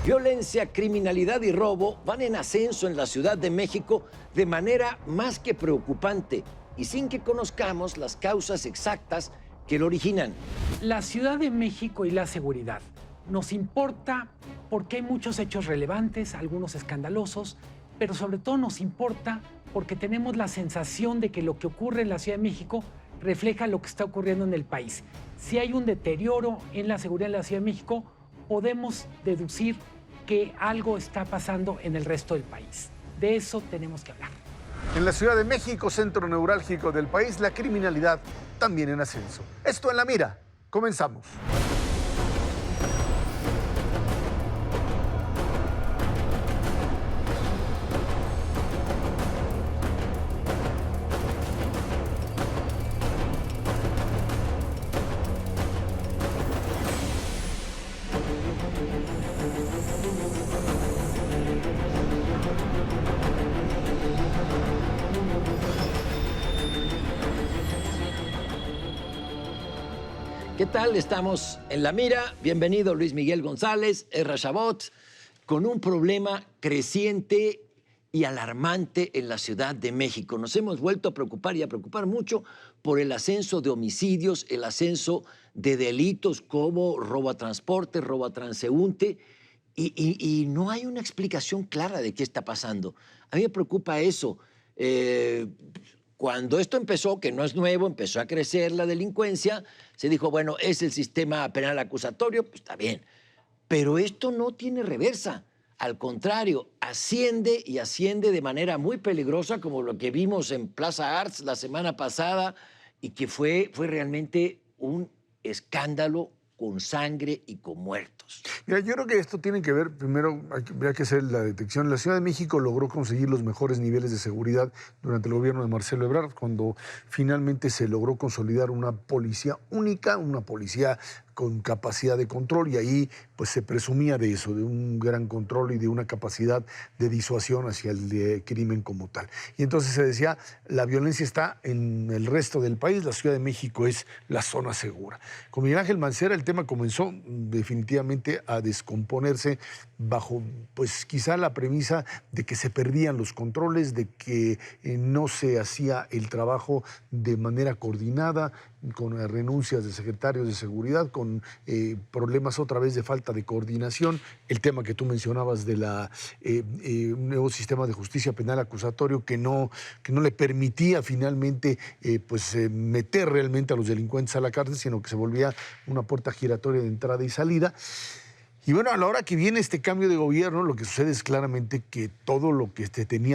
Violencia, criminalidad y robo van en ascenso en la Ciudad de México de manera más que preocupante y sin que conozcamos las causas exactas que lo originan. La Ciudad de México y la seguridad nos importa porque hay muchos hechos relevantes, algunos escandalosos, pero sobre todo nos importa porque tenemos la sensación de que lo que ocurre en la Ciudad de México refleja lo que está ocurriendo en el país. Si hay un deterioro en la seguridad en la Ciudad de México, podemos deducir que algo está pasando en el resto del país. De eso tenemos que hablar. En la Ciudad de México, centro neurálgico del país, la criminalidad también en ascenso. Esto en La Mira. Comenzamos. ¿Qué tal? Estamos en La Mira. Bienvenido Luis Miguel González, Ezra Shabot, con un problema creciente y alarmante en la Ciudad de México. Nos hemos vuelto a preocupar y a preocupar mucho por el ascenso de homicidios, el ascenso de delitos como robo a transporte, robo a transeúnte, y no hay una explicación clara de qué está pasando. A mí me preocupa eso. Cuando esto empezó, que no es nuevo, empezó a crecer la delincuencia, se dijo, bueno, es el sistema penal acusatorio, pues está bien. Pero esto no tiene reversa. Al contrario, asciende y asciende de manera muy peligrosa, como lo que vimos en Plaza Arts la semana pasada, y que fue realmente un escándalo con sangre y con muertos. Mira, yo creo que esto tiene que ver, primero habría que hacer la detección. La Ciudad de México logró conseguir los mejores niveles de seguridad durante el gobierno de Marcelo Ebrard, cuando finalmente se logró consolidar una policía única, una policía con capacidad de control, y ahí pues se presumía de eso, de un gran control y de una capacidad de disuasión hacia el crimen como tal. Y entonces se decía, la violencia está en el resto del país, la Ciudad de México es la zona segura. Con Miguel Ángel Mancera el tema comenzó definitivamente a descomponerse bajo, pues quizá la premisa de que se perdían los controles, de que no se hacía el trabajo de manera coordinada, con renuncias de secretarios de seguridad, con problemas otra vez de falta de coordinación, el tema que tú mencionabas de un nuevo sistema de justicia penal acusatorio que no le permitía finalmente meter realmente a los delincuentes a la cárcel, sino que se volvía una puerta giratoria de entrada y salida. Y bueno, a la hora que viene este cambio de gobierno, lo que sucede es claramente que todo lo que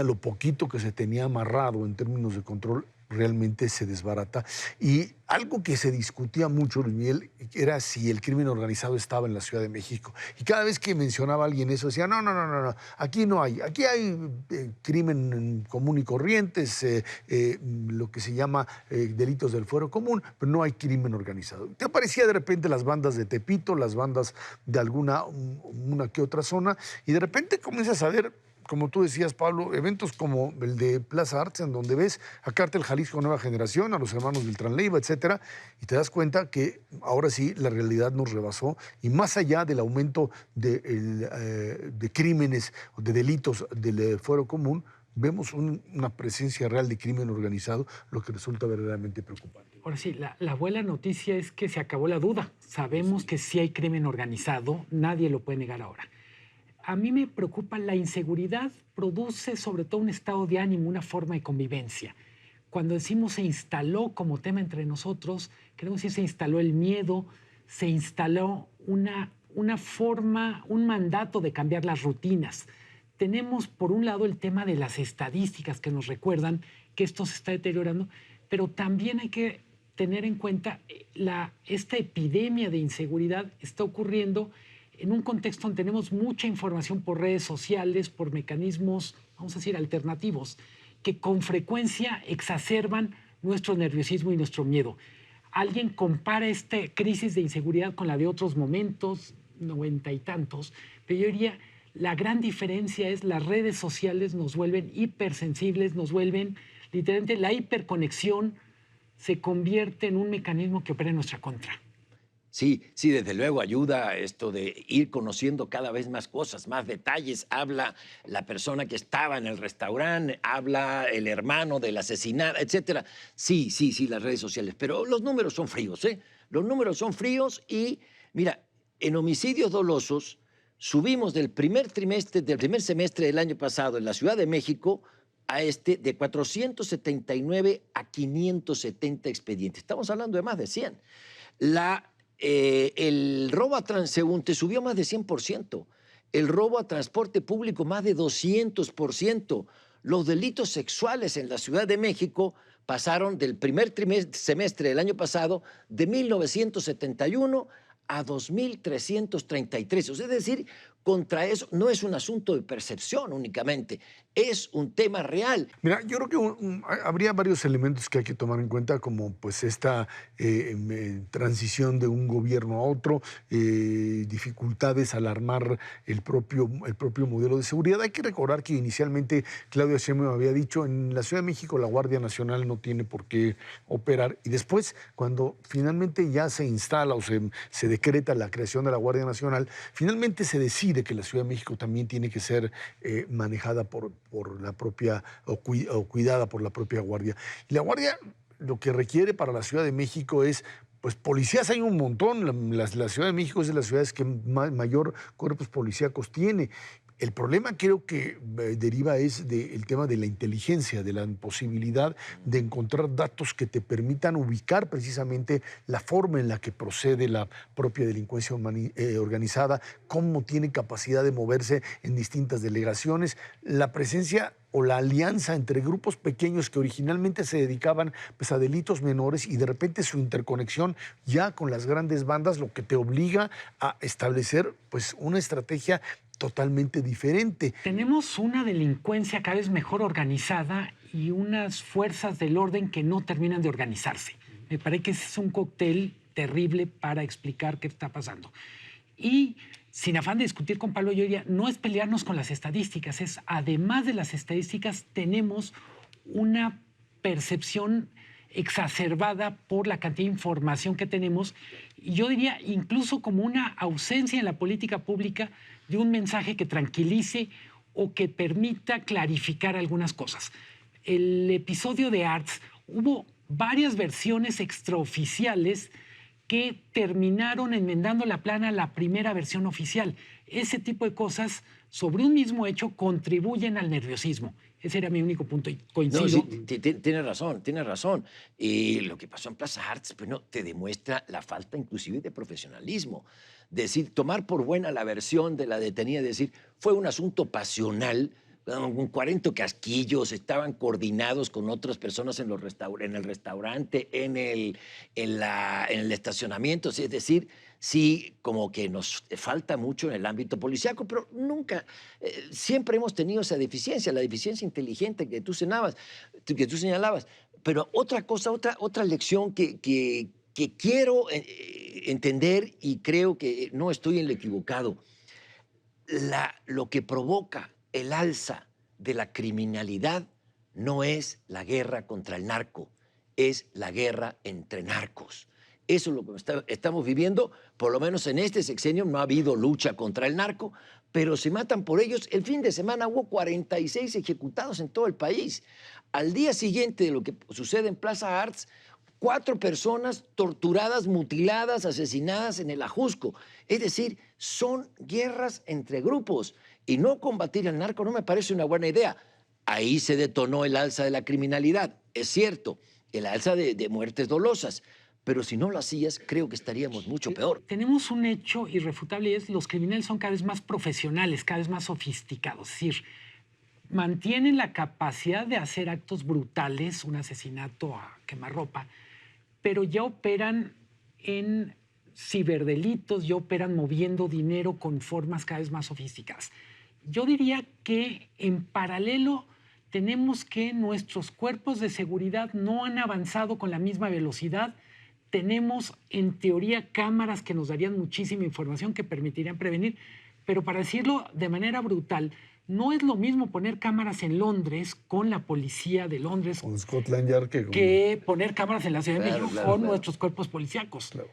lo poquito que se tenía amarrado en términos de control, realmente se desbarata. Y algo que se discutía mucho, Luis Miguel, era si el crimen organizado estaba en la Ciudad de México. Y cada vez que mencionaba a alguien eso, decía, no, aquí no hay. Aquí hay crimen común y corriente, lo que se llama delitos del fuero común, pero no hay crimen organizado. Te aparecía de repente las bandas de Tepito, las bandas de una que otra zona, y de repente comienzas a ver, como tú decías, Pablo, eventos como el de Plaza Arts, en donde ves a Cártel Jalisco Nueva Generación, a los hermanos Beltrán Leiva, etcétera, y te das cuenta que ahora sí la realidad nos rebasó, y más allá del aumento de crímenes o de delitos del fuero común, vemos una presencia real de crimen organizado, lo que resulta verdaderamente preocupante. Ahora sí, la buena noticia es que se acabó la duda. Sabemos que sí hay crimen organizado, nadie lo puede negar ahora. A mí me preocupa la inseguridad, produce sobre todo un estado de ánimo, una forma de convivencia. Cuando decimos se instaló como tema entre nosotros, queremos decir se instaló el miedo, se instaló una forma, un mandato de cambiar las rutinas. Tenemos por un lado el tema de las estadísticas que nos recuerdan que esto se está deteriorando, pero también hay que tener en cuenta esta epidemia de inseguridad está ocurriendo en un contexto donde tenemos mucha información por redes sociales, por mecanismos, vamos a decir, alternativos, que con frecuencia exacerban nuestro nerviosismo y nuestro miedo. Alguien compara esta crisis de inseguridad con la de otros momentos, 90 y tantos, pero yo diría, la gran diferencia es las redes sociales nos vuelven hipersensibles, nos vuelven, literalmente, la hiperconexión se convierte en un mecanismo que opera en nuestra contra. Sí, sí, desde luego ayuda a esto de ir conociendo cada vez más cosas, más detalles. Habla la persona que estaba en el restaurante, habla el hermano del asesinado, etcétera. Sí, sí, sí, las redes sociales. Pero los números son fríos, ¿eh? Los números son fríos y, mira, en homicidios dolosos subimos del primer semestre del año pasado en la Ciudad de México a de 479 a 570 expedientes. Estamos hablando de más de 100. El robo a transeúnte subió más de 100%, el robo a transporte público más de 200%, los delitos sexuales en la Ciudad de México pasaron del primer semestre del año pasado de 1971 a 2.333. Es decir, contra eso no es un asunto de percepción únicamente, es un tema real. Mira, yo creo que habría varios elementos que hay que tomar en cuenta, como pues esta transición de un gobierno a otro, dificultades al armar el propio modelo de seguridad. Hay que recordar que inicialmente Claudia Sheinbaum había dicho, en la Ciudad de México la Guardia Nacional no tiene por qué operar, y después, cuando finalmente ya se instala o se decreta la creación de la Guardia Nacional, finalmente se decide que la Ciudad de México también tiene que ser manejada por la propia o cuidada por la propia Guardia. Y la Guardia lo que requiere para la Ciudad de México es, pues policías hay un montón. La Ciudad de México es de las ciudades que mayor cuerpos policíacos tiene. El problema creo que deriva es del tema de la inteligencia, de la posibilidad de encontrar datos que te permitan ubicar precisamente la forma en la que procede la propia delincuencia organizada, cómo tiene capacidad de moverse en distintas delegaciones, la presencia o la alianza entre grupos pequeños que originalmente se dedicaban pues, a delitos menores, y de repente su interconexión ya con las grandes bandas, lo que te obliga a establecer pues, una estrategia totalmente diferente. Tenemos una delincuencia cada vez mejor organizada y unas fuerzas del orden que no terminan de organizarse. Me parece que ese es un cóctel terrible para explicar qué está pasando. Y sin afán de discutir con Pablo, yo diría, no es pelearnos con las estadísticas, es además de las estadísticas tenemos una percepción exacerbada por la cantidad de información que tenemos, y yo diría incluso como una ausencia en la política pública de un mensaje que tranquilice o que permita clarificar algunas cosas. El episodio de Arts, hubo varias versiones extraoficiales que terminaron enmendando la plana a la primera versión oficial. Ese tipo de cosas sobre un mismo hecho contribuyen al nerviosismo. Ese era mi único punto y coincido. No, sí, tienes razón, tienes razón. Y lo que pasó en Plaza Arts, pues no, te demuestra la falta inclusive de profesionalismo. Decir, tomar por buena la versión de la detenida, decir, fue un asunto pasional, con 40 casquillos, estaban coordinados con otras personas en el restaurante, en el estacionamiento, es decir, sí, como que nos falta mucho en el ámbito policíaco, pero nunca, siempre hemos tenido esa deficiencia, la deficiencia inteligente que tú señalabas. Pero otra cosa, otra lección que quiero entender, y creo que no estoy en lo equivocado, lo que provoca el alza de la criminalidad no es la guerra contra el narco, es la guerra entre narcos. Eso es lo que estamos viviendo, por lo menos en este sexenio no ha habido lucha contra el narco, pero se matan por ellos. El fin de semana hubo 46 ejecutados en todo el país. Al día siguiente de lo que sucede en Plaza Arts, 4 personas torturadas, mutiladas, asesinadas en el Ajusco. Es decir, son guerras entre grupos, y no combatir al narco no me parece una buena idea. Ahí se detonó el alza de la criminalidad, es cierto, el alza de muertes dolosas, pero si no lo hacías, creo que estaríamos mucho peor. Tenemos un hecho irrefutable, y es que los criminales son cada vez más profesionales, cada vez más sofisticados. Es decir, mantienen la capacidad de hacer actos brutales, un asesinato a quemarropa, pero ya operan en ciberdelitos, ya operan moviendo dinero con formas cada vez más sofisticadas. Yo diría que en paralelo tenemos que nuestros cuerpos de seguridad no han avanzado con la misma velocidad. Tenemos, en teoría, cámaras que nos darían muchísima información que permitirían prevenir, pero para decirlo de manera brutal, no es lo mismo poner cámaras en Londres con la policía de Londres con Scotland Yard que poner cámaras en la Ciudad de México con nuestros cuerpos policíacos. Claro.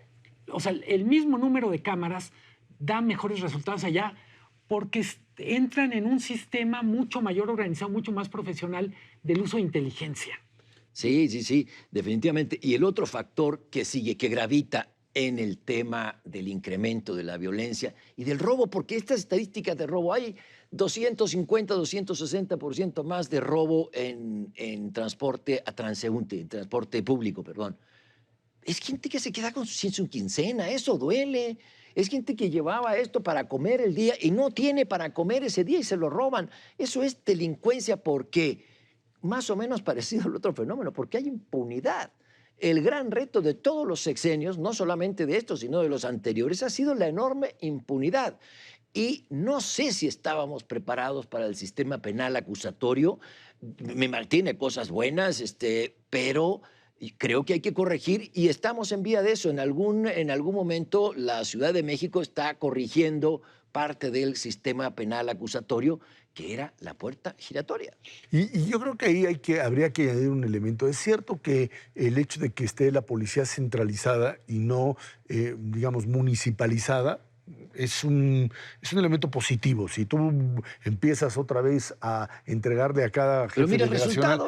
O sea, el mismo número de cámaras da mejores resultados allá porque entran en un sistema mucho mayor organizado, mucho más profesional del uso de inteligencia. Sí, definitivamente. Y el otro factor que sigue, que gravita en el tema del incremento de la violencia y del robo, porque estas estadísticas de robo, hay 250, 260% más de robo en transporte a transeúnte, en transporte público, perdón. Es gente que se queda sin su quincena, eso duele. Es gente que llevaba esto para comer el día y no tiene para comer ese día y se lo roban. Eso es delincuencia porque, más o menos parecido al otro fenómeno, porque hay impunidad. El gran reto de todos los sexenios, no solamente de estos, sino de los anteriores, ha sido la enorme impunidad. Y no sé si estábamos preparados para el sistema penal acusatorio. Tiene cosas buenas, pero creo que hay que corregir y estamos en vía de eso. En algún momento la Ciudad de México está corrigiendo parte del sistema penal acusatorio, que era la puerta giratoria. Y yo creo que ahí habría que añadir un elemento. Es cierto que el hecho de que esté la policía centralizada y no, digamos, municipalizada, es un elemento positivo. Si tú empiezas otra vez a entregarle a cada jefe delegacional,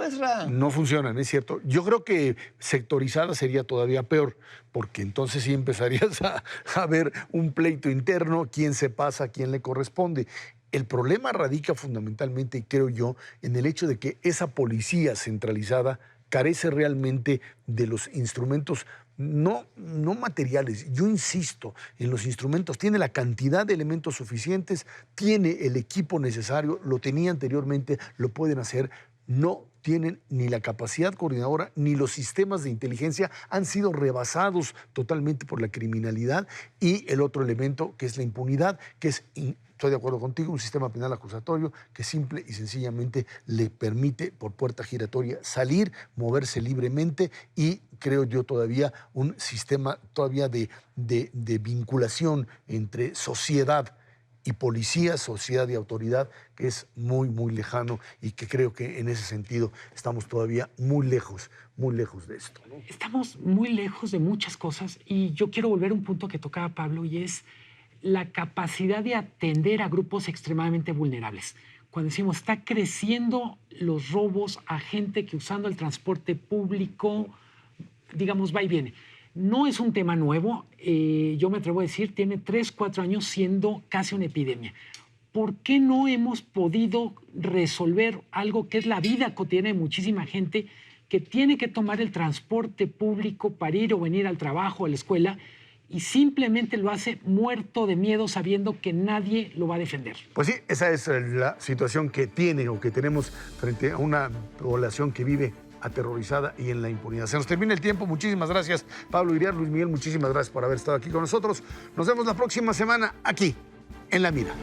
no funcionan, es cierto. Yo creo que sectorizada sería todavía peor, porque entonces sí empezarías a ver un pleito interno, quién se pasa, quién le corresponde. El problema radica fundamentalmente, y creo yo, en el hecho de que esa policía centralizada carece realmente de los instrumentos no materiales. Yo insisto en los instrumentos. Tiene la cantidad de elementos suficientes, tiene el equipo necesario, lo tenía anteriormente, lo pueden hacer. No tienen ni la capacidad coordinadora ni los sistemas de inteligencia, han sido rebasados totalmente por la criminalidad. Y el otro elemento, que es la impunidad, que es, estoy de acuerdo contigo, un sistema penal acusatorio que simple y sencillamente le permite por puerta giratoria salir, moverse libremente, y creo yo todavía un sistema todavía de vinculación entre sociedad y policía, sociedad y autoridad, que es muy, muy lejano, y que creo que en ese sentido estamos todavía muy lejos de esto, ¿no? Estamos muy lejos de muchas cosas, y yo quiero volver a un punto que tocaba Pablo, y es la capacidad de atender a grupos extremadamente vulnerables. Cuando decimos está creciendo los robos a gente que usando el transporte público, digamos, va y viene. No es un tema nuevo, yo me atrevo a decir, tiene 3, 4 años siendo casi una epidemia. ¿Por qué no hemos podido resolver algo que es la vida cotidiana de muchísima gente que tiene que tomar el transporte público para ir o venir al trabajo, a la escuela, y simplemente lo hace muerto de miedo sabiendo que nadie lo va a defender? Pues sí, esa es la situación que tiene o que tenemos frente a una población que vive aterrorizada y en la impunidad. Se nos termina el tiempo. Muchísimas gracias, Pablo Iriart. Luis Miguel, muchísimas gracias por haber estado aquí con nosotros. Nos vemos la próxima semana aquí, en La Mira.